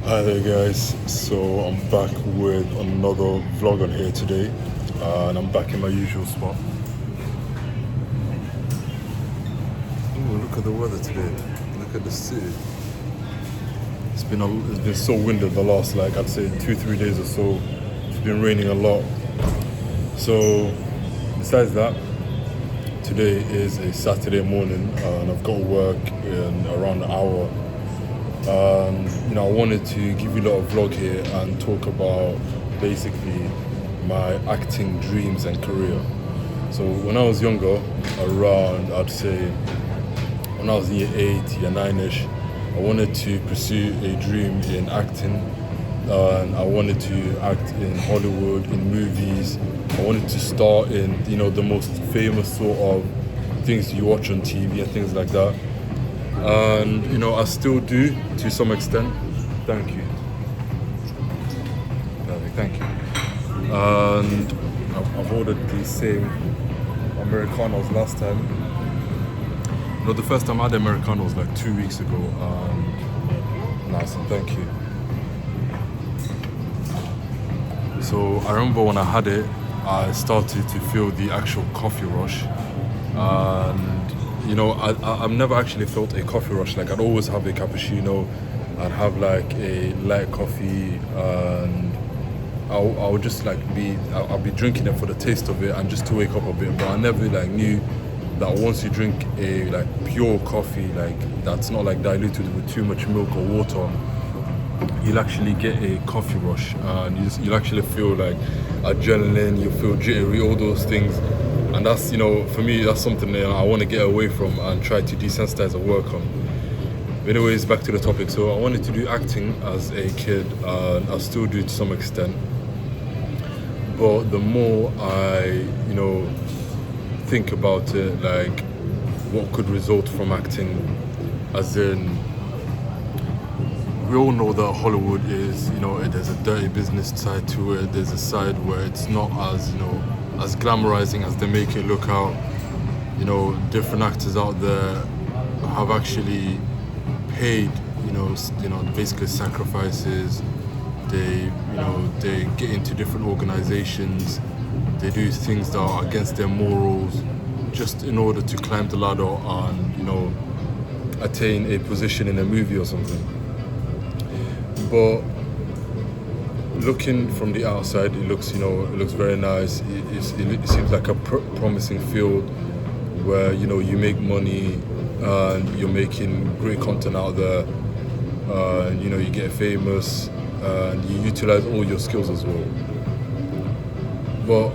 Hi there guys, so I'm back with another vlog on here today, and I'm back in my usual spot. Ooh, look at the weather today, look at the city. It's been so windy the last, like, I'd say 2-3 days or so. It's been raining a lot. So besides that, today is a Saturday morning, and I've got to work in around an hour. I wanted to give you a little vlog here and talk about basically my acting dreams and career. So when I was younger, around, I'd say when I was in year 8, year 9ish, I wanted to pursue a dream in acting, and I wanted to act in Hollywood, in movies. I wanted to star in the most famous sort of things you watch on TV and things like that. And I still do to some extent. Thank you. Perfect, thank you. And I've ordered the same Americanos last time. The first time I had Americano was like 2 weeks ago. Nice, and thank you. So I remember when I had it, I started to feel the actual coffee rush. And I've never actually felt a coffee rush. Like, I'd always have a cappuccino, I'd have like a light coffee, and I would just like I'll be drinking it for the taste of it and just to wake up a bit. But I never like knew that once you drink a like pure coffee, like that's not like diluted with too much milk or water, you'll actually get a coffee rush, and you'll actually feel like adrenaline, you feel jittery, all those things. And that's, for me, that's something that I want to get away from and try to desensitize and work on. Anyways, back to the topic. So I wanted to do acting as a kid, and I still do to some extent. But the more I, think about it, like what could result from acting, as in, we all know that Hollywood is, there's a dirty business side to it. There's a side where it's not as glamorizing as they make it look out. Different actors out there have actually paid, basically sacrifices. They get into different organizations. They do things that are against their morals, just in order to climb the ladder and, attain a position in a movie or something. But looking from the outside, it looks very nice. It seems like a promising field where you make money and you're making great content out there, and you get famous and you utilize all your skills as well. But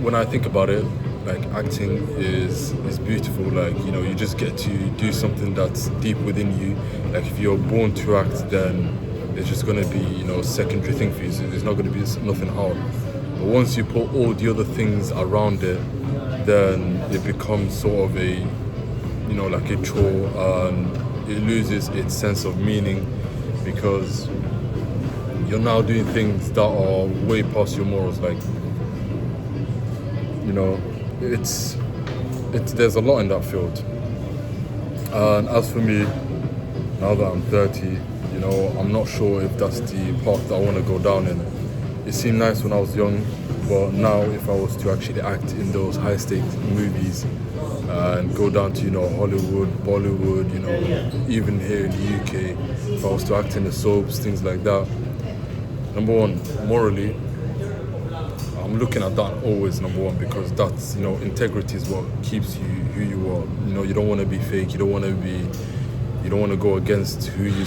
when I think about it, like, acting is beautiful. Like, you just get to do something that's deep within you. Like, if you're born to act, then it's just going to be, secondary thing for you. So it's not going to be nothing hard. But once you put all the other things around it, then it becomes sort of a, like a chore, and it loses its sense of meaning, because you're now doing things that are way past your morals. Like, there's a lot in that field. And as for me, now that I'm 30, I'm not sure if that's the path that I want to go down in. It seemed nice when I was young, but now if I was to actually act in those high stakes movies and go down to Hollywood, Bollywood, even here in the UK, if I was to act in the soaps, things like that, number one, morally, I'm looking at that always, number one, because that's, integrity is what keeps you who you are. You don't want to be fake. You don't want to go against who you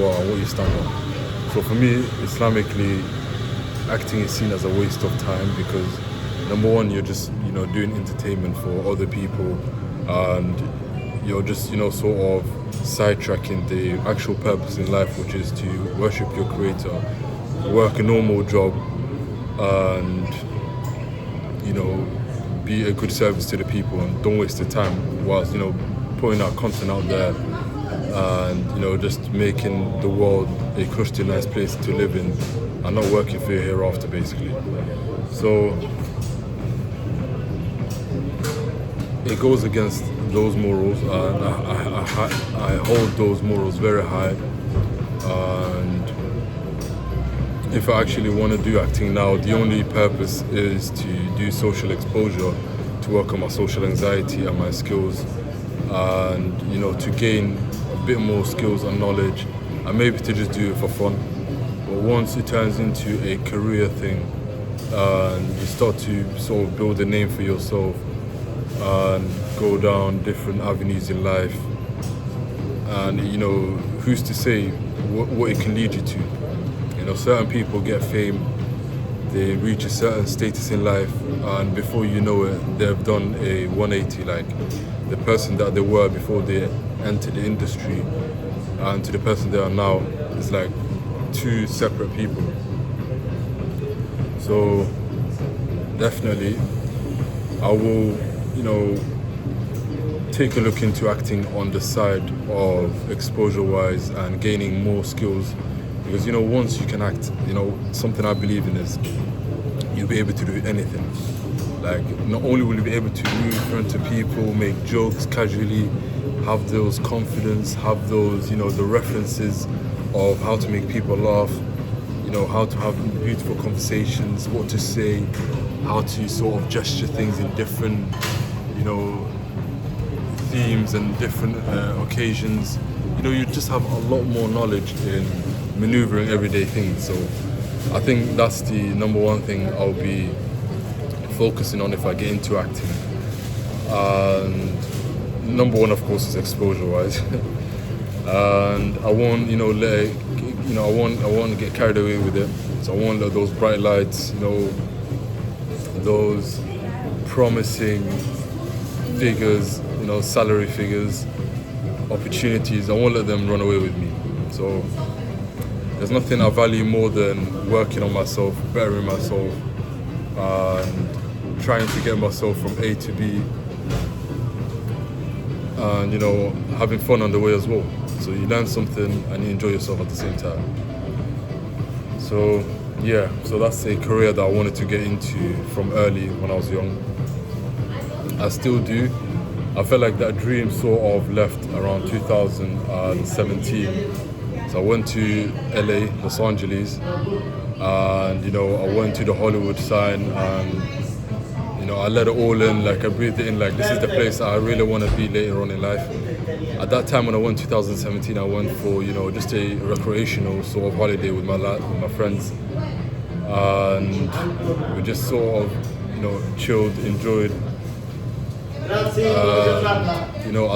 are and what you stand on. So for me, Islamically, acting is seen as a waste of time, because number one, you're just doing entertainment for other people, and you're just sort of sidetracking the actual purpose in life, which is to worship your creator, work a normal job, and be a good service to the people, and don't waste the time whilst putting out content out there, and just making the world a crusty nice place to live in, and not working for your hereafter, basically. So it goes against those morals, and I hold those morals very high. And if I actually want to do acting now, the only purpose is to do social exposure, to work on my social anxiety and my skills, and to gain a bit more skills and knowledge, and maybe to just do it for fun. But once it turns into a career thing, and you start to sort of build a name for yourself and go down different avenues in life, and who's to say what it can lead you to? Certain people get fame, they reach a certain status in life, and before you know it, they've done a 180. Like the person that they were before they entered the industry and to the person they are now is like two separate people. So definitely I will take a look into acting on the side of exposure wise and gaining more skills, because once you can act, something I believe in is you'll be able to do anything. Like, not only will you be able to move in front of people, make jokes casually, have those confidence, have those the references of how to make people laugh, how to have beautiful conversations, what to say, how to sort of gesture things in different themes and different occasions. You just have a lot more knowledge in maneuvering everyday things. So I think that's the number one thing I'll be focusing on if I get into acting. And number one, of course, is exposure wise. And I won't I won't get carried away with it. So I won't let those bright lights, those promising figures, salary figures, opportunities, I won't let them run away with me. So there's nothing I value more than working on myself, bettering myself, and trying to get myself from A to B, and having fun on the way as well. So you learn something and you enjoy yourself at the same time. So yeah, so that's a career that I wanted to get into from early when I was young. I still do. I felt like that dream sort of left around 2017. So I went to LA, Los Angeles, and I went to the Hollywood sign, and I let it all in. Like I breathed it in. Like this is the place I really want to be later on in life. At that time when I went 2017, I went for just a recreational sort of holiday with my friends, and we just sort of chilled, enjoyed. At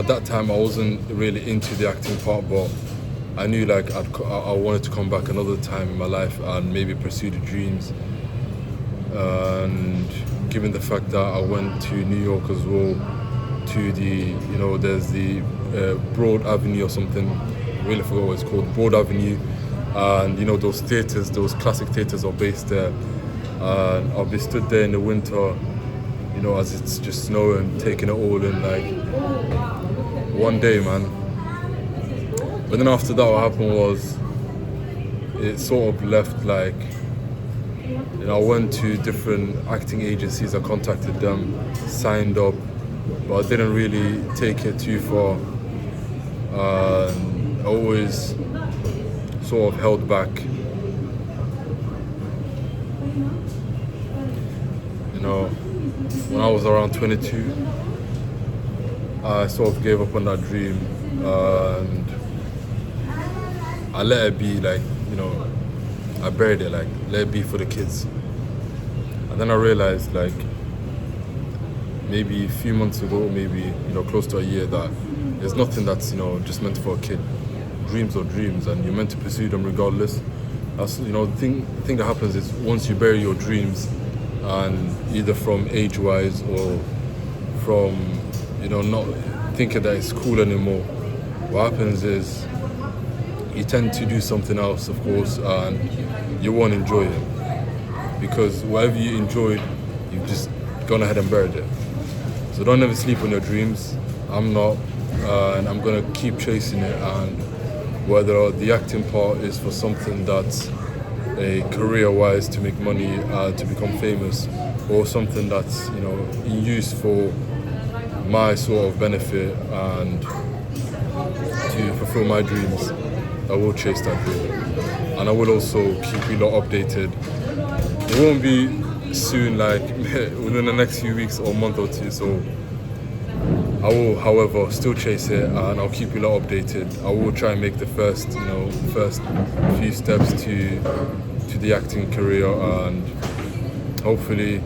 that time I wasn't really into the acting part, but I knew like I wanted to come back another time in my life and maybe pursue the dreams. And given the fact that I went to New York as well, to the there's the Broad Avenue or something, I really forgot what it's called, Broad Avenue, and those theatres, those classic theatres are based there. And I'll be stood there in the winter, as it's just snowing, taking it all in, like one day, man. But then after that, what happened was it sort of left like, I went to different acting agencies, I contacted them, signed up, but I didn't really take it too far. I always sort of held back. When I was around 22, I sort of gave up on that dream, and I let it be, like, I buried it, like, let it be for the kids. And then I realized, like, maybe a few months ago, maybe, close to a year, that there's nothing that's, just meant for a kid. Dreams are dreams, and you're meant to pursue them regardless. That's, the thing that happens is once you bury your dreams, and either from age-wise or from, not thinking that it's cool anymore, what happens is you tend to do something else, of course, and you won't enjoy it. Because whatever you enjoyed, you've just gone ahead and buried it. So don't ever sleep on your dreams. I'm not, and I'm gonna keep chasing it. And whether the acting part is for something that's a career-wise to make money, to become famous, or something that's in use for my sort of benefit and to fulfill my dreams, I will chase that dream, and I will also keep you lot updated. It won't be soon, like within the next few weeks or month or two. So I will, however, still chase it, and I'll keep you lot updated. I will try and make the first few steps to the acting career, and hopefully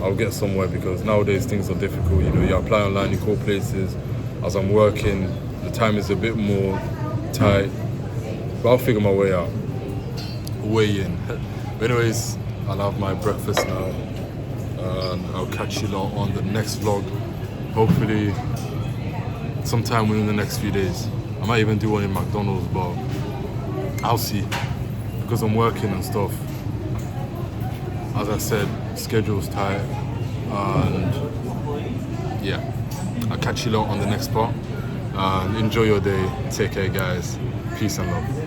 I'll get somewhere, because nowadays things are difficult. You apply online, you call places. As I'm working, the time is a bit more tight, but I'll figure my way out. Way in. But anyways, I'll have my breakfast now, and I'll catch you lot on the next vlog. Hopefully, sometime within the next few days. I might even do one in McDonald's, but I'll see, because I'm working and stuff. As I said, schedule's tight, and yeah, I'll catch you lot on the next part. And enjoy your day. Take care, guys. Peace and love.